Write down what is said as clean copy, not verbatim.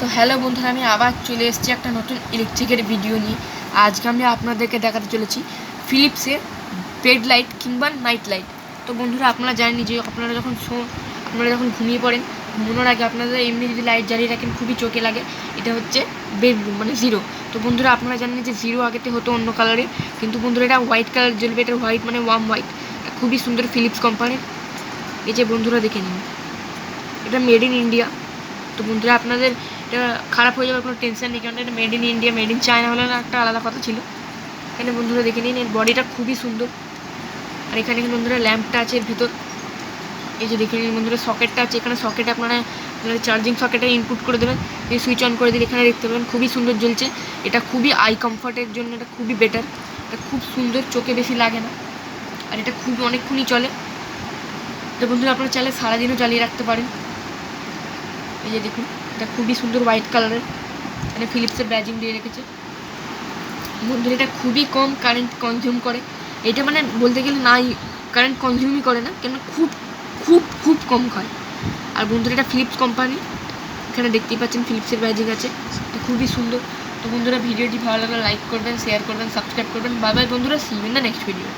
তো হ্যালো বন্ধুরা, আমি আবার চলে এসেছি একটা নতুন ইলেকট্রিকের ভিডিও নিয়ে। আজকে আমি আপনাদেরকে দেখাতে চলেছি ফিলিপসের বেড লাইট কিংবা নাইট লাইট। তো বন্ধুরা, আপনারা জানেন যে আপনারা যখন ঘুমিয়ে পড়েন, ঘুমানোর আগে আপনাদের এমনি যদি লাইট জ্বালিয়ে রাখেন খুবই চোখে লাগে। এটা হচ্ছে বেডরুম মানে জিরো। তো বন্ধুরা, আপনারা জানেন যে জিরো আগেতে হতো অন্য কালারের, কিন্তু বন্ধুরা এটা হোয়াইট কালার জ্বলবে। এটা হোয়াইট মানে ওয়ার্ম হোয়াইট, এটা খুবই সুন্দর ফিলিপস কোম্পানির। এই যে বন্ধুরা দেখে নিন, এটা মেড ইন ইন্ডিয়া। তো বন্ধুরা, আপনাদের এটা খারাপ হয়ে যাওয়ার কোনো টেনশন নেই, কারণ এটা made in India. Made in China হলে না একটা আলাদা কথা ছিল। এখানে বন্ধুরা দেখে নিন, এর বডিটা খুবই সুন্দর। আর এখানে বন্ধুরা ল্যাম্পটা আছে এর ভিতর। এই যে দেখে নিন বন্ধুরা, সকেটটা আছে এখানে। সকেটে আপনারা চার্জিং সকেটে ইনপুট করে দেবেন, এই সুইচ অন করে দিলে এখানে দেখতে পাবেন খুবই সুন্দর জ্বলছে। এটা খুবই আই কমফর্টের জন্য এটা খুবই বেটার। এটা খুব সুন্দর, চোখে বেশি লাগে না, আর এটা খুব অনেকক্ষণই চলে। তো বন্ধুরা, আপনারা চাইলে সারাদিনও জ্বালিয়ে রাখতে পারেন। এই যে দেখুন, এটা খুবই সুন্দর হোয়াইট কালারের, এখানে ফিলিপসের ব্যাজিং দিয়ে রেখেছে। বন্ধুরা, এটা খুবই কম কারেন্ট কনজিউম করে। এটা মানে বলতে গেলে নাই, কারেন্ট কনজিউমই করে না, কেন খুব খুব খুব কম খায়। আর বন্ধুরা, এটা ফিলিপস কোম্পানি, এখানে দেখতেই পাচ্ছেন ফিলিপসের ব্যাজিং আছে। এটা খুবই সুন্দর। তো বন্ধুরা, ভিডিওটি ভালো লাগলে লাইক করবেন, শেয়ার করবেন, সাবস্ক্রাইব করবেন। বাই বাই বন্ধুরা, see you in the next video.